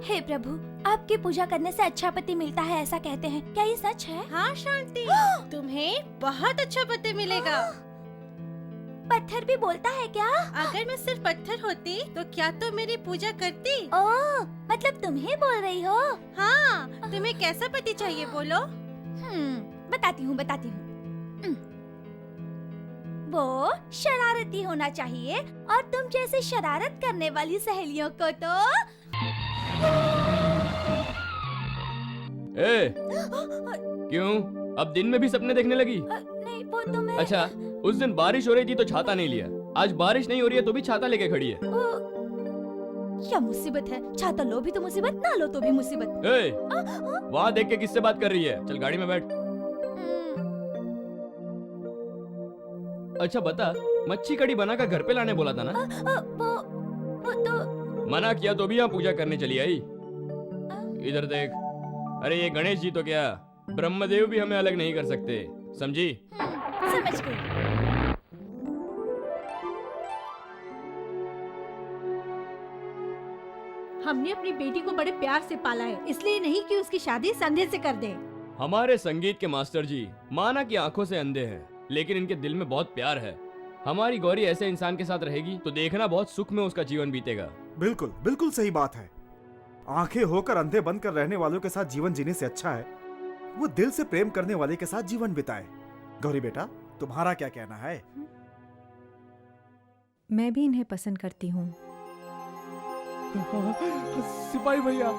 हे प्रभु, आपकी पूजा करने से अच्छा पति मिलता है ऐसा कहते हैं, क्या ये सच है? हाँ शांति, तुम्हें बहुत अच्छा पति मिलेगा। पत्थर भी बोलता है क्या? अगर मैं सिर्फ पत्थर होती तो क्या तुम मेरी पूजा करती? ओह, मतलब तुम ही बोल रही हो? हाँ, तुम्हें कैसा पति चाहिए बोलो? बताती हूँ। वो शरारती होना चाहिए और तुम जैसे शरारत करने वाली सहेलियों को तो क्यों? अब दिन में भी सपने देखने लगी? नहीं, वो तो मैं। अच्छा, उस दिन बारिश हो रही थी तो छाता नहीं लिया, आज बारिश नहीं हो रही है तो भी छाता लेके खड़ी है। क्या मुसीबत है? छाता लो भी तो मुसीबत, ना लो तो भी मुसीबत। वहाँ देख के किससे बात कर रही है? चल गाड़ी में बैठ। अच्छा बता, मच्छी कड़ी बनाकर घर पे लाने बोला था ना? वो तो मना किया तो भी यहाँ पूजा करने चली आई। इधर देख, अरे ये गणेश जी तो क्या, ब्रह्मदेव भी हमें अलग नहीं कर सकते, समझी? समझ गई। हमने अपनी बेटी को बड़े प्यार से पाला है, इसलिए नहीं कि उसकी शादी संधे से कर दे। हमारे संगीत के मास्टर जी माना कि आंखों से अंधे हैं, लेकिन इनके दिल में बहुत प्यार है। हमारी गौरी ऐसे इंसान के साथ रहेगी तो देखना बहुत सुख में उसका जीवन बीतेगा। बिल्कुल बिल्कुल सही बात है। आंखें होकर अंधे बनकर रहने वालों के साथ जीवन जीने से अच्छा है वो दिल से प्रेम करने वाले के साथ जीवन बिताए। गौरी बेटा, तुम्हारा क्या कहना है? मैं भी इन्हें पसंद करती हूँ। सिपाही भैया,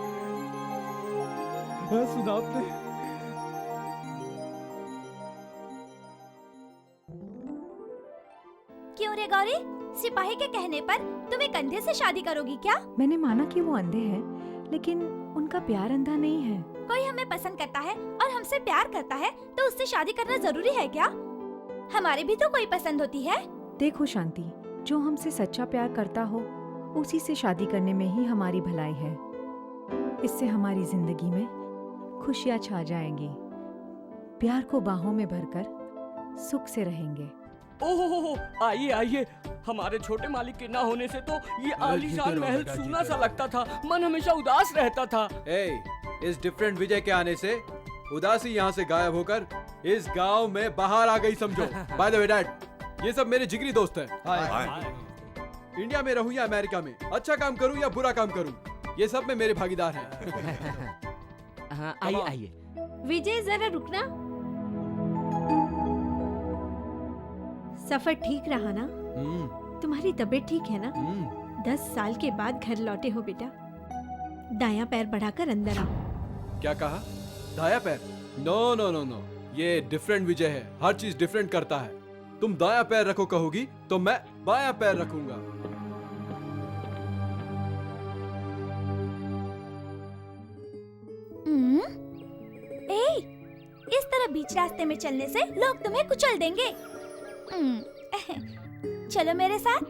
सुना आपने? क्यों रे गौरी, सिपाही के कहने पर तुम एक अंधे से शादी करोगी क्या? मैंने माना कि वो अंधे हैं, लेकिन उनका प्यार अंधा नहीं है। कोई हमें पसंद करता है और हमसे प्यार करता है तो उससे शादी करना जरूरी है क्या? हमारी भी तो कोई पसंद होती है। देखो शांति, जो हमसे सच्चा प्यार करता हो उसी से शादी करने में ही हमारी भलाई है। इससे हमारी जिंदगी में खुशियाँ छा जाएंगी। प्यार को बाहों में भरकर सुख से रहेंगे। ओहो, आइए आइए। हमारे छोटे मालिक के ना होने से तो ये आलीशान महल सूना सा लगता था, मन हमेशा उदास रहता था। इस डिफरेंट विजय के आने से उदासी यहाँ से गायब होकर इस गांव में बाहर आ गई समझो। बाय द वे डैड, ये सब मेरे जिगरी दोस्त हैं। इंडिया में रहूं या अमेरिका में, अच्छा काम करूं या बुरा काम करूं, ये सब में मेरे भागीदार हैं। हाँ, आइए आइए। विजय जरा रुकना। सफर ठीक रहा ना? तुम्हारी तबीयत ठीक है ना? 10 साल के बाद घर लौटे हो बेटा। दायां पैर बढ़ाकर अंदर आओ। क्या कहा? दाया पैर? नो नो नो नो, ये डिफरेंट विजय है, हर चीज डिफरेंट करता है। तुम दाया पैर रखो कहोगी तो मैं बाया पैर रखूंगा। इस तरह बीच रास्ते में चलने से लोग तुम्हें कुचल देंगे। चलो मेरे साथ।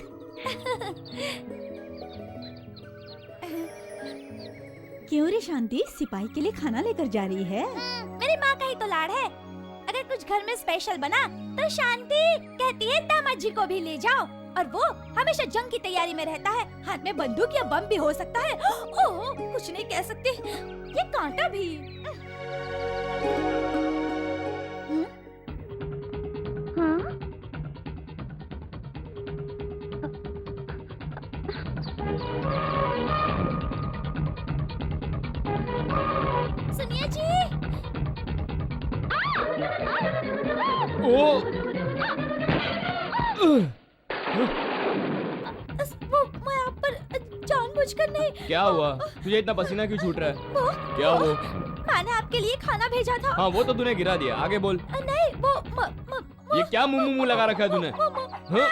क्यों रे शांति, सिपाही के लिए खाना लेकर जा रही है? मेरी माँ का ही तो लाड़ है। अगर कुछ घर में स्पेशल बना तो शांति कहती है दामाद जी को भी ले जाओ, और वो हमेशा जंग की तैयारी में रहता है। हाथ में बंदूक या बम भी हो सकता है। ओह, कुछ नहीं कह सकती, ये कांटा भी। सुनिए जी। वो मैं आप पर जानबूझकर नहीं। क्या हुआ? तुझे इतना पसीना क्यों छूट रहा है? क्या वो? मैंने आपके लिए खाना भेजा था। हाँ, वो तो तूने गिरा दिया, आगे बोल। नहीं, वो ये क्या मुंह लगा रखा है तूने? हाँ?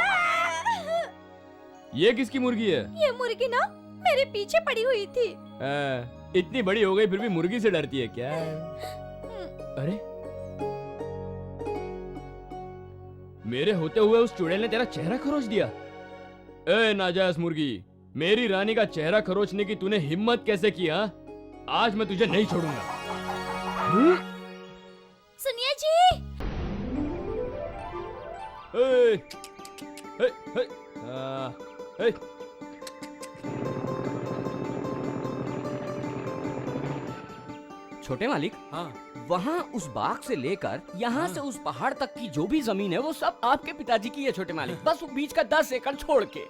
ये किसकी मुर्गी है? ये मुर्गी ना मेरे पीछे पड़ी हुई थी। इतनी बड़ी हो गई फिर भी मुर्गी से डरती है क्या? अरे, मेरे होते हुए उस चुड़ैल ने तेरा चेहरा खरोच दिया। ए नाजायज मुर्गी, मेरी रानी का चेहरा खरोचने की तूने हिम्मत कैसे की? आज मैं तुझे नहीं छोड़ूंगा। सुनिए जी। छोटे मालिक, हाँ, वहाँ उस बाग से लेकर यहाँ से उस पहाड़ तक की जो भी जमीन है वो सब आपके पिताजी की है छोटे मालिक, बस वो बीच का 10 एकड़ छोड़ के।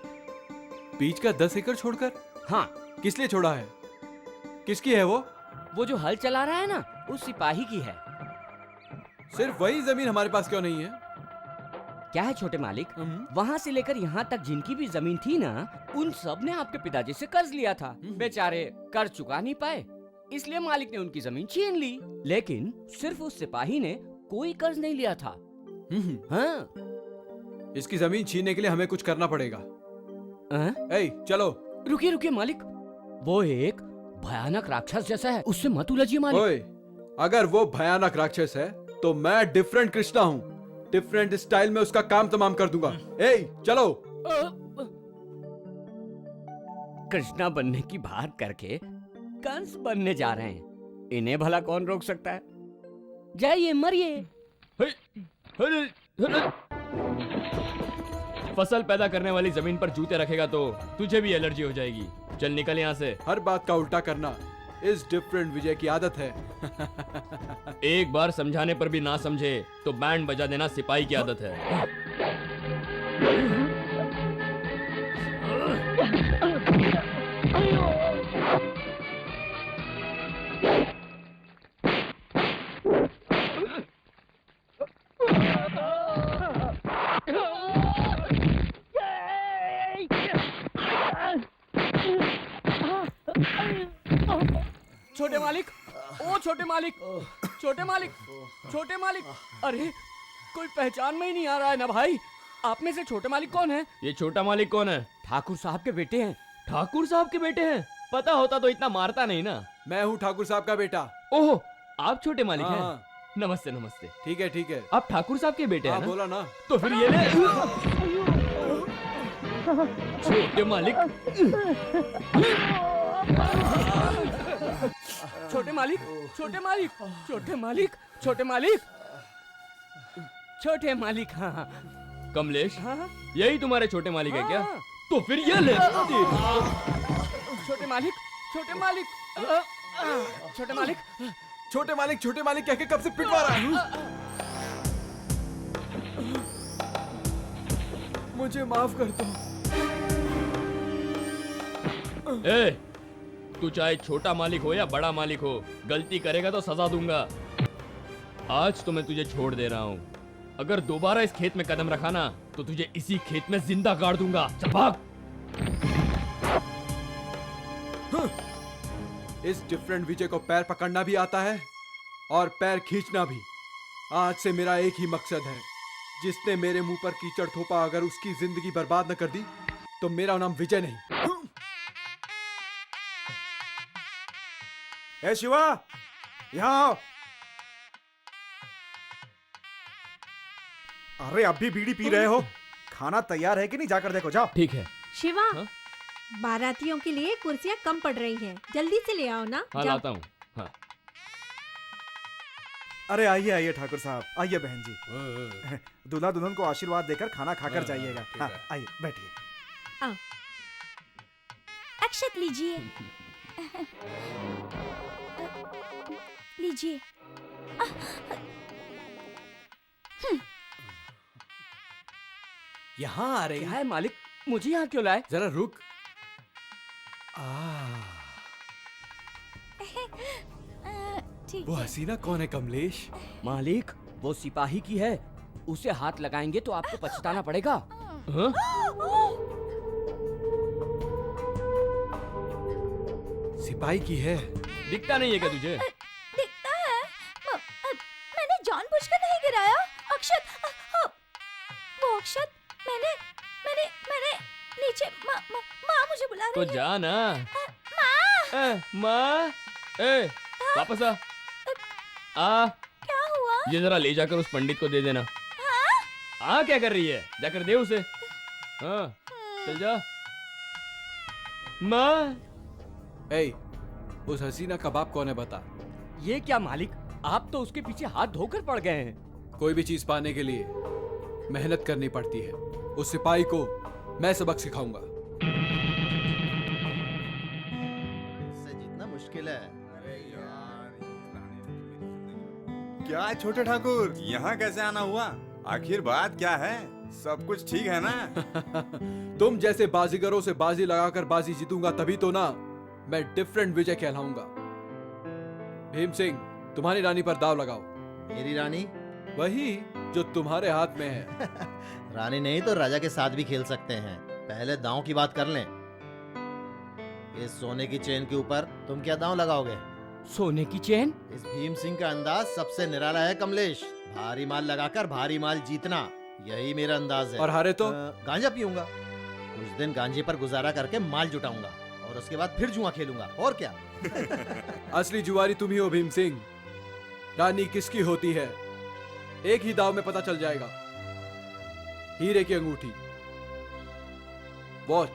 बीच का 10 एकड़ छोड़कर? हाँ, किस लिए छोड़ा है? किसकी है वो जो हल चला रहा है ना, उस सिपाही की है। सिर्फ वही जमीन हमारे पास क्यों नहीं है? क्या है छोटे मालिक, वहाँ से लेकर यहाँ तक जिनकी भी जमीन थी ना, उन सब ने आपके पिताजी से कर्ज लिया था। बेचारे कर्ज चुका नहीं पाए, इसलिए मालिक ने उनकी जमीन छीन ली। लेकिन सिर्फ उस सिपाही ने कोई कर्ज नहीं लिया था। हाँ। इसकी जमीन छीनने के लिए हमें कुछ करना पड़ेगा। ए, चलो। रुकिए रुकिए मालिक, वो एक भयानक राक्षस जैसा है, उससे मत उलझिए मालिक। ओए, अगर वो भयानक राक्षस है तो मैं डिफरेंट कृष्णा हूँ, डिफरेंट स्टाइल में उसका काम तमाम कर दूंगा। ए, चलो। कृष्णा बनने की बात करके कंस बनने जा रहे हैं, इन्हें भला कौन रोक सकता है? जाइए मरिए। फसल पैदा करने वाली जमीन पर जूते रखेगा तो तुझे भी एलर्जी हो जाएगी। चल निकल यहाँ से। हर बात का उल्टा करना इस डिफरेंट विजय की आदत है। एक बार समझाने पर भी ना समझे तो बैंड बजा देना सिपाही की आदत है। छोटे मालिक, ओ छोटे मालिक, छोटे मालिक, छोटे मालिक, अरे कोई पहचान में ही नहीं आ रहा है ना भाई। आप में से छोटे मालिक कौन है? ये छोटा मालिक कौन है? ठाकुर साहब के बेटे हैं। ठाकुर साहब के बेटे हैं? पता होता तो इतना मारता नहीं ना। मैं हूँ ठाकुर साहब का बेटा। ओहो, आप छोटे मालिक हैं? हाँ। नमस्ते नमस्ते। ठीक है ठीक है। आप ठाकुर साहब के बेटे हैं हाँ, ना? बोला ना। तो फिर ये ले। छोटे मालिक। छोटे मालिक, छोटे मालिक, छोटे मालिक, छोटे मालिक, छोटे मालिक। हाँ कमलेश, हाँ, यही तुम्हारे छोटे मालिक है क्या? हाँ। तो फिर ये ले। छोटे मालिक, छोटे मालिक, छोटे मालिक, छोटे मालिक कह के कब से पिटवा रहा है? मुझे माफ कर दो। ए, तू चाहे छोटा मालिक हो या बड़ा मालिक हो, गलती करेगा तो सजा दूंगा। आज तो मैं तुझे छोड़ दे रहा हूँ। अगर दोबारा इस खेत में कदम रखा ना तो तुझे इसी खेत में जिंदा गाड़ दूंगा। चल भाग। इस डिफरेंट विजय को पैर पकड़ना भी आता है और पैर खींचना भी। आज से मेरा एक ही मकसद है, जिसने मेरे मुंह पर कीचड़ थोपा अगर उसकी जिंदगी बर्बाद न कर दी तो मेरा नाम विजय नहीं। ए शिवा, यहाँ आओ। अरे अब भी बीड़ी पी रहे हो? खाना तैयार है कि नहीं? जाकर देखो, जाओ। ठीक है। शिवा, हाँ? बारातियों के लिए कुर्सियां कम पड़ रही हैं, जल्दी से ले आओ ना। हाँ जाओ। लाता हूँ। हाँ। अरे आइए आइए ठाकुर साहब, आइए बहन जी। दूल्हा दुल्हन को आशीर्वाद देकर खाना खाकर जाइएगा। हाँ, आइए बैठिए। अक्षत लीजिए। लीजिए। यहाँ आ रहे क्या है मालिक, मुझे यहाँ क्यों लाए? जरा रुक। ठीक वो है। हसीना कौन है कमलेश? मालिक, वो सिपाही की है, उसे हाथ लगाएंगे तो आपको पछताना पड़ेगा। हाँ? सिपाही की है। दिखता नहीं है क्या तुझे? दिखता है। मैंने जानबूझकर नहीं गिराया। अक्षत, वो अक्षत, मैंने मैंने मैंने नीचे माँ मुझे बुला तो रही है। जा ना। माँ, माँ, ए, वापस आ। आ, क्या हुआ? ये जरा ले जाकर उस पंडित को दे देना। आ, क्या कर रही है? जाकर दे उसे। हाँ, चल जा। माँ। ए, उस हसीना का बाप कौन है बता। ये क्या मालिक, आप तो उसके पीछे हाथ धोकर पड़ गए हैं। कोई भी चीज पाने के लिए मेहनत करनी पड़ती है। उस सिपाही को मैं सबक सिखाऊंगा। इससे जीतना मुश्किल है। अरे यार, क्या छोटे ठाकुर, यहाँ कैसे आना हुआ? आखिर बात क्या है? सब कुछ ठीक है ना? तुम जैसे बाजीगरों से बाजी लगाकर बाजी जीतूंगा तभी तो ना मैं डिफरेंट विजय कहलाऊंगा। भीम सिंह, तुम्हारी रानी पर दाव लगाओ। मेरी रानी? वही जो तुम्हारे हाथ में है। रानी नहीं तो राजा के साथ भी खेल सकते हैं। पहले दांव की बात कर लें। इस सोने की चेन के ऊपर तुम क्या दांव लगाओगे? सोने की चेन? इस भीम सिंह का अंदाज सबसे निराला है कमलेश। भारी माल लगाकर भारी माल जीतना, यही मेरा अंदाज है। और हारे तो? गांजा पीऊंगा, कुछ दिन गांजे पर गुजारा करके माल जुटाऊंगा और उसके बाद फिर जुआ खेलूंगा। और क्या? असली जुआरी तुम ही हो भीम सिंह। रानी किसकी होती है एक ही दाव में पता चल जाएगा। हीरे की अंगूठी, वॉच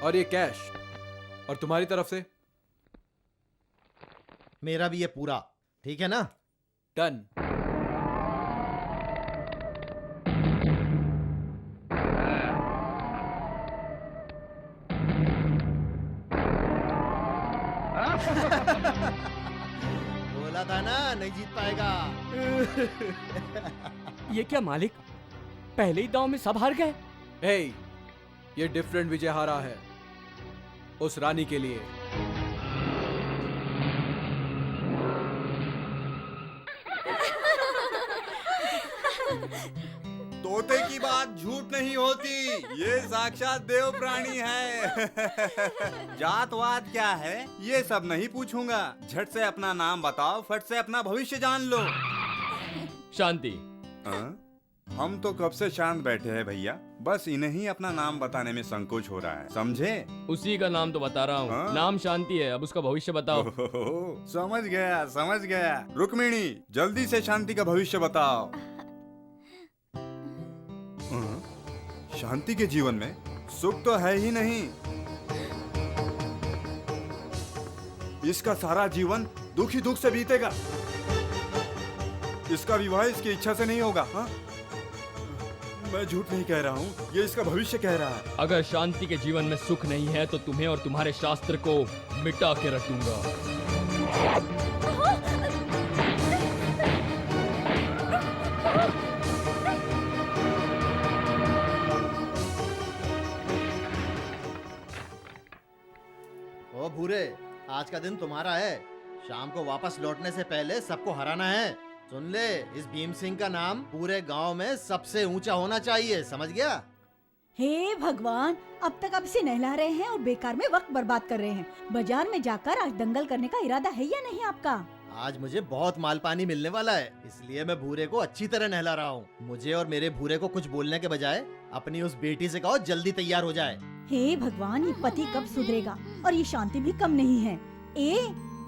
और ये कैश, और तुम्हारी तरफ से? मेरा भी ये पूरा, ठीक है ना? डन। बोला था ना नहीं जीत पाएगा। ये क्या मालिक, पहले ही दांव में सब हार गए? हे, ये डिफरेंट विजय हारा है उस रानी के लिए। तोते की बात झूठ नहीं होती, ये साक्षात देव प्राणी है। जातवाद क्या है ये सब नहीं पूछूंगा, झट से अपना नाम बताओ, फट से अपना भविष्य जान लो। शांति। हम तो कब से शांत बैठे हैं भैया, बस इन्हें ही अपना नाम बताने में संकोच हो रहा है, समझे? उसी का नाम तो बता रहा हूँ। नाम शांति है, अब उसका भविष्य बताओ। समझ गया समझ गया। रुक्मिणी, जल्दी से शांति का भविष्य बताओ। शांति के जीवन में सुख तो है ही नहीं, इसका सारा जीवन दुख ही दुख से बीतेगा। इसका विवाह इसकी इच्छा से नहीं होगा। हाँ? मैं झूठ नहीं कह रहा हूँ, ये इसका भविष्य कह रहा है। अगर शांति के जीवन में सुख नहीं है तो तुम्हें और तुम्हारे शास्त्र को मिटा के रख दूंगा। ओ भूरे, आज का दिन तुम्हारा है। शाम को वापस लौटने से पहले सबको हराना है। सुन ले, इस भीम सिंह का नाम पूरे गांव में सबसे ऊंचा होना चाहिए, समझ गया? हे भगवान, अब तक आप इसे नहला रहे हैं और बेकार में वक्त बर्बाद कर रहे हैं। बाजार में जाकर आज दंगल करने का इरादा है या नहीं आपका? आज मुझे बहुत माल पानी मिलने वाला है, इसलिए मैं भूरे को अच्छी तरह नहला रहा हूँ। मुझे और मेरे भूरे को कुछ बोलने के बजाय अपनी उस बेटी से कहो जल्दी तैयार हो जाए। हे भगवान, ये पति कब सुधरेगा? और ये शांति भी कम नहीं है।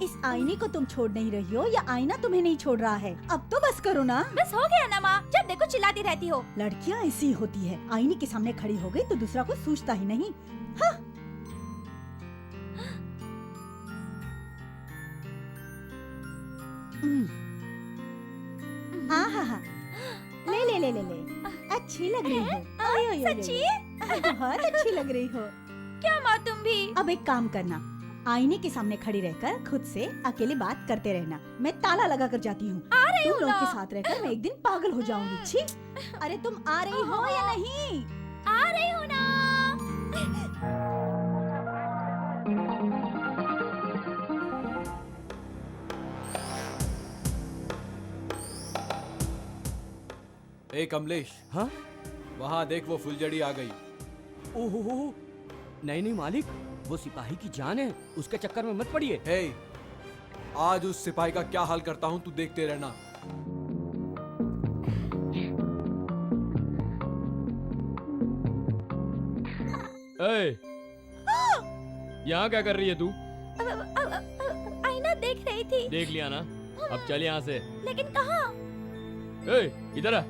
इस आईने को तुम छोड़ नहीं रही हो या आईना तुम्हें नहीं छोड़ रहा है? अब तो बस करो ना। बस हो गया ना माँ, जब देखो चिल्लाती रहती हो। लड़कियाँ ऐसी होती है, आईने के सामने खड़ी हो गई तो दूसरा को सूझता ही नहीं। हाँ। हाँ, ले ले ले ले ले, अच्छी लग रही हो। ओए, ओए, ओए, सच्ची? बहुत अच्छी लग रही हो। क्या माँ, तुम भी? अब एक काम करना, आईने के सामने खड़ी रहकर खुद से अकेले बात करते रहना। मैं ताला लगा कर जाती हूँ। आ रही तुम हूँ लोगों ना। के साथ रहकर मैं एक दिन पागल हो जाऊंगी। छी! अरे तुम आ रही हो या नहीं? आ रही हूँ ना। ए कमलेश, हाँ? वहाँ देख, वो फुलझड़ी आ गई। ओहो, नहीं नहीं मालिक, वो सिपाही की जान है, उसके चक्कर में मत पड़िए। हे, आज उस सिपाही का क्या हाल करता हूँ, तू देखते रहना। ए, यहाँ क्या कर रही है तू? आईना देख रही थी। देख लिया ना, अब चल यहाँ से। लेकिन कहाँ? ए, इधर आ।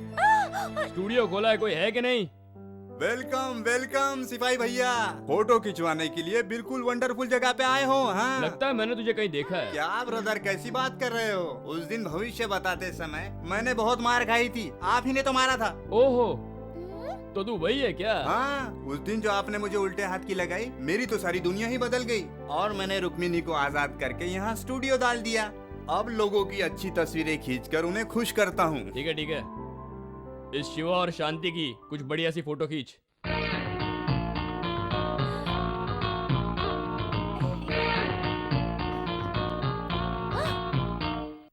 स्टूडियो खोला है, कोई है कि नहीं? वेलकम वेलकम सिपाही भैया, फोटो खिंचवाने के लिए बिल्कुल वंडरफुल जगह पे आए हो। हाँ? लगता है मैंने तुझे कहीं देखा है। क्या ब्रदर, कैसी बात कर रहे हो? उस दिन भविष्य बताते समय मैंने बहुत मार खाई थी, आप ही ने तो मारा था। ओहो, तो तू वही है क्या? हाँ, उस दिन जो आपने मुझे उल्टे हाथ की लगाई, मेरी तो सारी दुनिया ही बदल गई और मैंने रुक्मिणी को आजाद करके यहाँ स्टूडियो डाल दिया अब लोगों की अच्छी तस्वीरें खींचकर उन्हें खुश करता हूँ। ठीक है ठीक है, इस शिवा और शांति की कुछ बढ़िया सी फोटो खींच।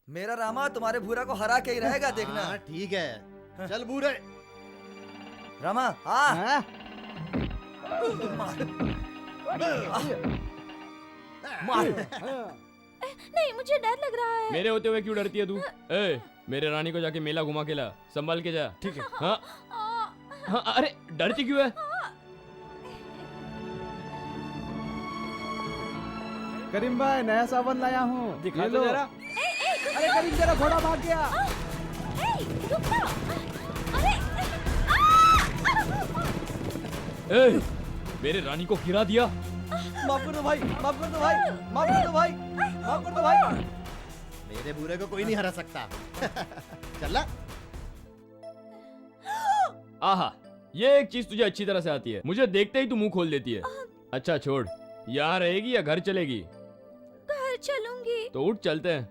मेरा रामा तुम्हारे भूरा को हरा के ही रहेगा, देखना। हाँ, ठीक है। चल भूरे। रामा हाँ। मार। नहीं, मुझे डर लग रहा है। मेरे होते हुए क्यों डरती है तू? ए, मेरे रानी को जाके मेला घुमा के ला, संभाल के जा। ठीक है। हाँ हाँ, अरे डरती क्यों है? करीम भाई नया साबुन लाया हूँ, दिखा दो जरा। अरे करीम तेरा घोड़ा भाग गया। ए, मेरे रानी को गिरा दिया। माफ कर दो भाई, माफ कर दो भाई, माफ कर दो भाई, माफ कर दो भाई। मेरे भूरे को कोई नहीं हरा सकता। चल। आहा, ये एक चीज तुझे अच्छी तरह से आती है, मुझे देखते ही तू मुंह खोल देती है। अच्छा छोड़, यहाँ रहेगी या घर चलेगी? घर चलूंगी। तो उठ चलते हैं।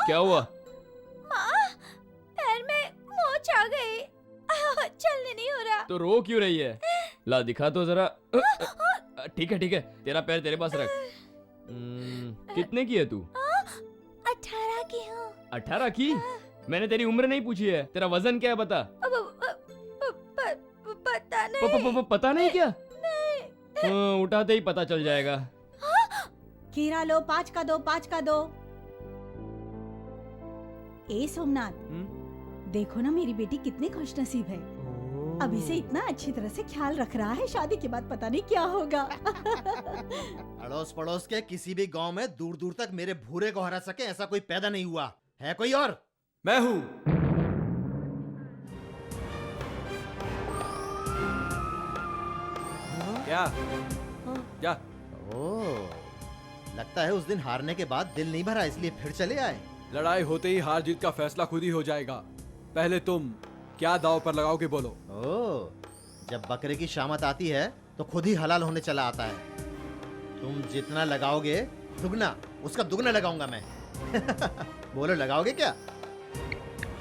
क्या हुआ? माँ, पैर में मोच आ गई, चलने नहीं हो रहा। तो रो क्यों रही है? ला दिखा तो जरा। ठीक है ठीक है, तेरा पैर तेरे पास रख। कितने की है तू? 18 की हूँ। 18 की? मैंने तेरी उम्र नहीं पूछी है, तेरा वजन क्या है बता। पता नहीं। पता नहीं क्या? नहीं। उठाते ही पता चल जाएगा। खीरा लो, 5 का दो, 5 का दो। ए सोमनाथ, देखो ना मेरी बेटी कितनी खुशनसीब है। अभी से इतना अच्छी तरह से ख्याल रख रहा है, शादी के बाद पता नहीं क्या होगा। अड़ोस पड़ोस के किसी भी गांव में दूर दूर तक मेरे भूरे को हरा सके ऐसा कोई पैदा नहीं हुआ है। कोई और? मैं हूँ। क्या? क्या? ओह, लगता है उस दिन हारने के बाद दिल नहीं भरा, इसलिए फिर चले आए। लड़ाई होते ही हार जीत का फैसला खुद ही हो जाएगा। पहले तुम क्या दांव पर लगाओगे बोलो। ओह, जब बकरे की शामत आती है तो खुद ही हलाल होने चला आता है। तुम जितना लगाओगे दुगना, उसका दुगना लगाऊंगा मैं। बोलो लगाओगे क्या?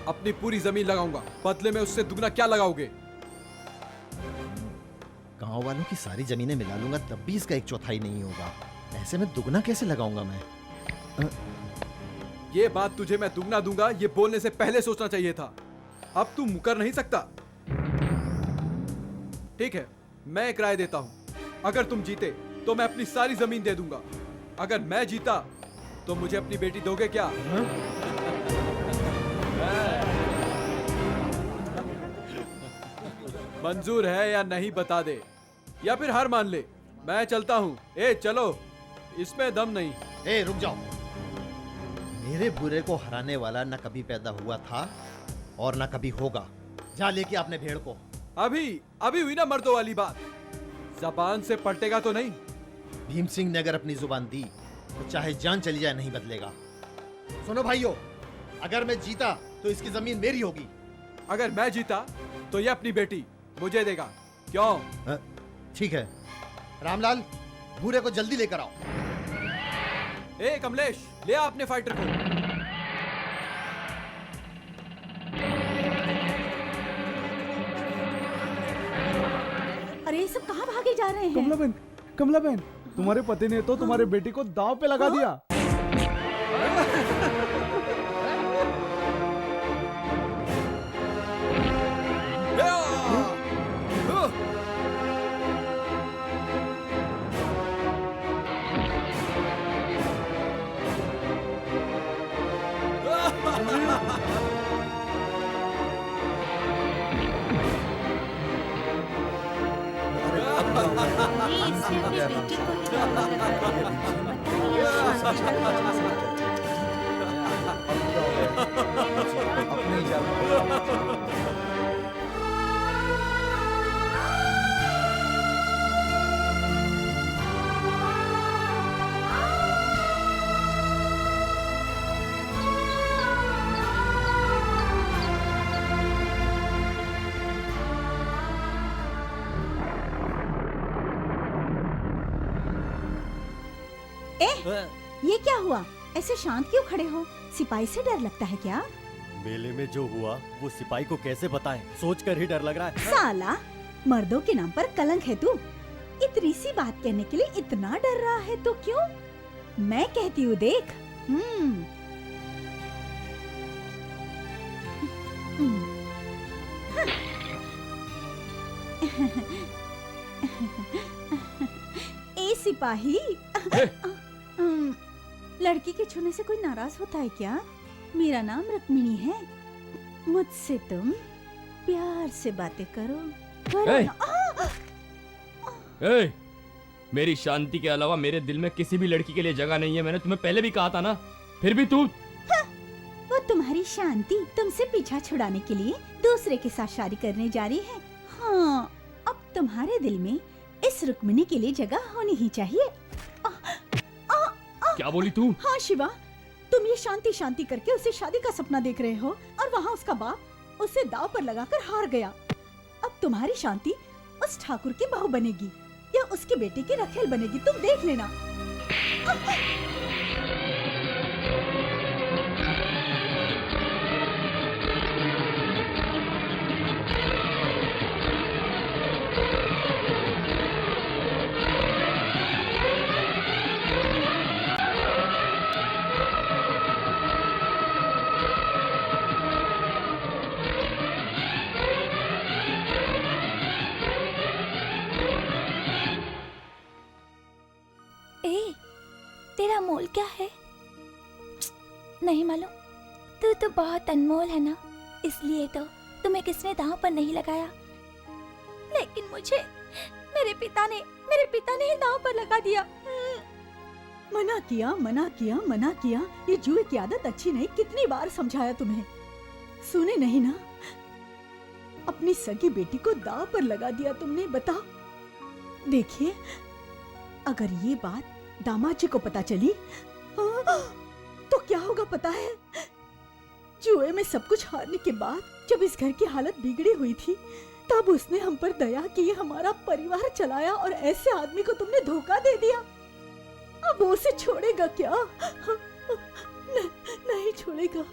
अपनी पूरी जमीन लगाऊंगा, बदले में उससे दुगना क्या लगाओगे? गांव वालों की सारी जमीनें मिला लूंगा तब भी इसका 1/4 नहीं होगा। ऐसे में दुगना कैसे लगाऊंगा मैं? ये बात तुझे मैं दुगना दूंगा ये बोलने से पहले सोचना चाहिए था। अब तू मुकर नहीं सकता। ठीक है, मैं एक राय देता हूं। अगर तुम जीते तो मैं अपनी सारी जमीन दे दूंगा। अगर मैं जीता तो मुझे अपनी बेटी दोगे क्या? मंजूर है या नहीं बता दे, या फिर हार मान ले। मैं चलता हूं। ए चलो, इसमें दम नहीं। ए रुक जाओ। मेरे बुरे को हराने वाला न कभी पैदा हुआ था और न कभी होगा। जा लेके अपने भेड़ को। अभी हुई ना मर्दों वाली बात। जबान से पलटेगा तो नहीं? भीम सिंह ने अगर अपनी जुबान दी तो चाहे जान चली जाए नहीं बदलेगा। सुनो भाइयों, अगर मैं जीता तो इसकी जमीन मेरी होगी। अगर मैं जीता तो ये अपनी बेटी मुझे देगा। क्यों? ठीक है। रामलाल, भूरे को जल्दी लेकर आओ। ए कमलेश, ले आ अपने फाइटर को। अरे ये सब कहाँ भागे जा रहे हैं? कमला बहन, तुम्हारे पति ने तो तुम्हारे बेटी को दांव पे लगा दिया। ये क्या हुआ? ऐसे शांत क्यों खड़े हो? सिपाही से डर लगता है क्या? मेले में जो हुआ वो सिपाही को कैसे बताएं? सोचकर ही डर लग रहा है। साला, मर्दों के नाम पर कलंक है तू। इतनी सी बात कहने के लिए इतना डर रहा है तो क्यों? मैं कहती हूँ देख। ए सिपाही, लड़की के छूने से कोई नाराज होता है क्या? मेरा नाम रुक्मिणी है। मुझसे तुम प्यार से बातें करो। ए, मेरी शांति के अलावा मेरे दिल में किसी भी लड़की के लिए जगह नहीं है। मैंने तुम्हें पहले भी कहा था ना, फिर भी तू। वो तुम्हारी शांति तुमसे पीछा छुड़ाने के लिए दूसरे के साथ शादी करने जा रही है। हाँ, अब तुम्हारे दिल में इस रुक्मिणी के लिए जगह होनी ही चाहिए। क्या बोली तू? हाँ शिवा, तुम ये शांति शांति करके उसे शादी का सपना देख रहे हो और वहाँ उसका बाप उसे दाव पर लगाकर हार गया। अब तुम्हारी शांति उस ठाकुर की बहू बनेगी या उसके बेटे की रखेल बनेगी, तुम देख लेना। तेरा मोल क्या है? नहीं मालूम। तू तो बहुत अनमोल है ना, इसलिए तो तुम्हें किसने दांव पर नहीं लगाया। लेकिन मुझे मेरे पिता ने ही दांव पर लगा दिया। मना किया, मना किया, मना किया। ये जुए की आदत अच्छी नहीं। कितनी बार समझाया तुम्हें, सुने नहीं ना। अपनी सगी बेटी को दांव पर लगा दिया तुमने। बताओ, देखिए अगर ये बात दामाद जी को पता चली तो क्या होगा पता है? जुए में सब कुछ हारने के बाद जब इस घर की हालत बिगड़ी हुई थी तब उसने हम पर दया की, हमारा परिवार चलाया और ऐसे आदमी को तुमने धोखा दे दिया। अब वो उसे छोड़ेगा क्या? नहीं छोड़ेगा।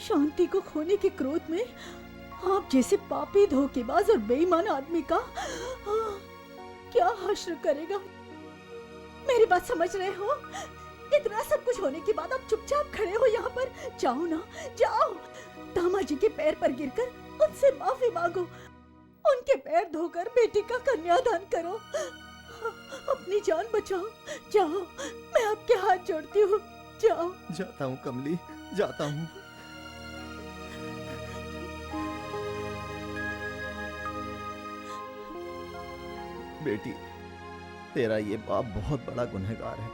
शांति को खोने के क्रोध में आप जैसे पापी, धोखेबाज और बेईमान आदमी का क्या हश्र करेगा? मेरी बात समझ रहे हो? इतना सब कुछ होने के बाद आप चुपचाप खड़े हो यहाँ पर। जाओ ना, जाओ दामाद जी के पैर पर गिरकर उनसे माफी मांगो। उनके पैर धोकर बेटी का कन्यादान करो। अपनी जान बचाओ। जाओ, मैं आपके हाथ जोड़ती हूँ। जाओ। जाता हूँ कमली, जाता हूँ। बेटी, तेरा ये बाप बहुत बड़ा गुनहगार है।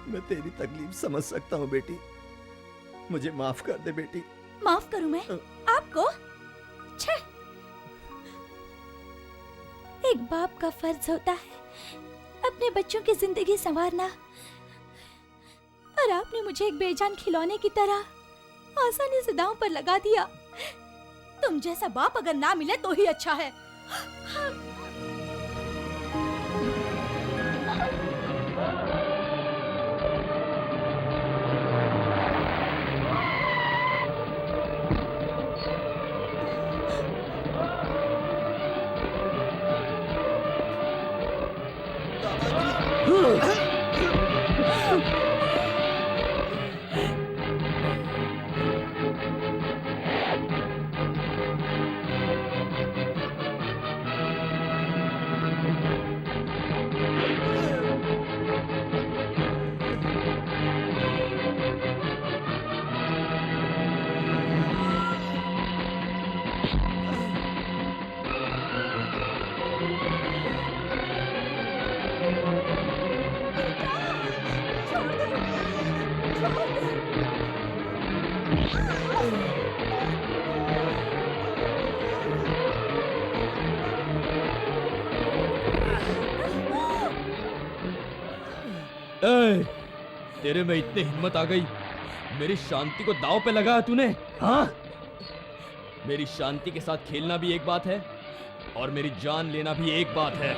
मैं तेरी तकलीफ समझ सकता हूँ बेटी, मुझे माफ कर दे बेटी। माफ करूँ मैं आपको? छे! एक बाप का फर्ज होता है अपने बच्चों की जिंदगी संवारना, और आपने मुझे एक बेजान खिलौने की तरह आसानी से दांव पर लगा दिया। तुम जैसा बाप अगर ना मिले तो ही अच्छा है। तेरे में इतनी हिम्मत आ गई, मेरी शांति को दांव पे लगाया तूने? हाँ? मेरी शांति के साथ खेलना भी एक बात है और मेरी जान लेना भी एक बात है।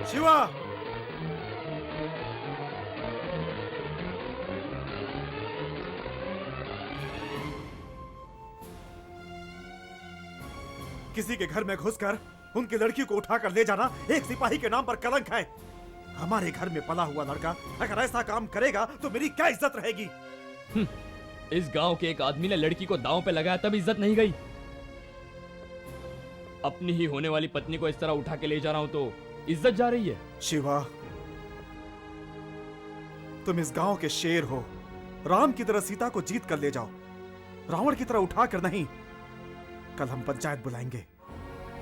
शिवा, किसी के घर में घुसकर उनकी लड़की को उठाकर ले जाना एक सिपाही के नाम पर कलंक है। हमारे घर में पला हुआ लड़का अगर ऐसा काम करेगा तो मेरी क्या इज्जत रहेगी? इस गांव के एक आदमी ने लड़की को दांव पे लगाया तब इज्जत नहीं गई। अपनी ही होने वाली पत्नी को इस तरह उठा के ले जा रहा हूं तो इज्जत जा रही है। शिवा, तुम इस गांव के शेर हो। राम की तरह सीता को जीत कर ले जाओ, रावण की तरह उठा कर नहीं। कल हम पंचायत बुलाएंगे,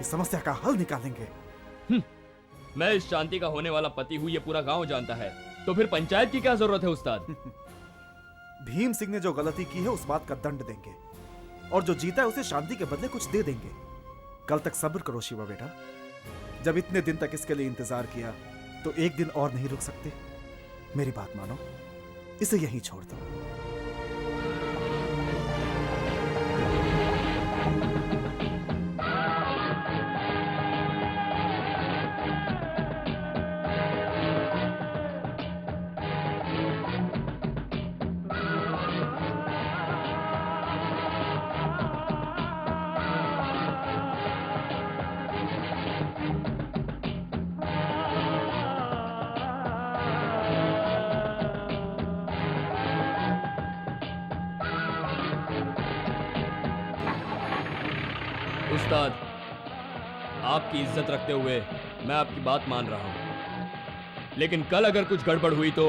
इस समस्या का हल निकालेंगे। मैं इस शांति का होने वाला पति हूं, ये पूरा गांव जानता है, तो फिर पंचायत की क्या जरूरत है उस्ताद? भीम सिंह ने जो गलती की है उस बात का दंड देंगे, और जो जीता है उसे शांति के बदले कुछ दे देंगे। कल तक सब्र करो शिवा बेटा। जब इतने दिन तक इसके लिए इंतजार किया तो एक दिन और नहीं रुक सकते? मेरी बात मानो, इसे यहीं छोड़ दो। उस्ताद, आपकी इज्जत रखते हुए मैं आपकी बात मान रहा हूं, लेकिन कल अगर कुछ गड़बड़ हुई तो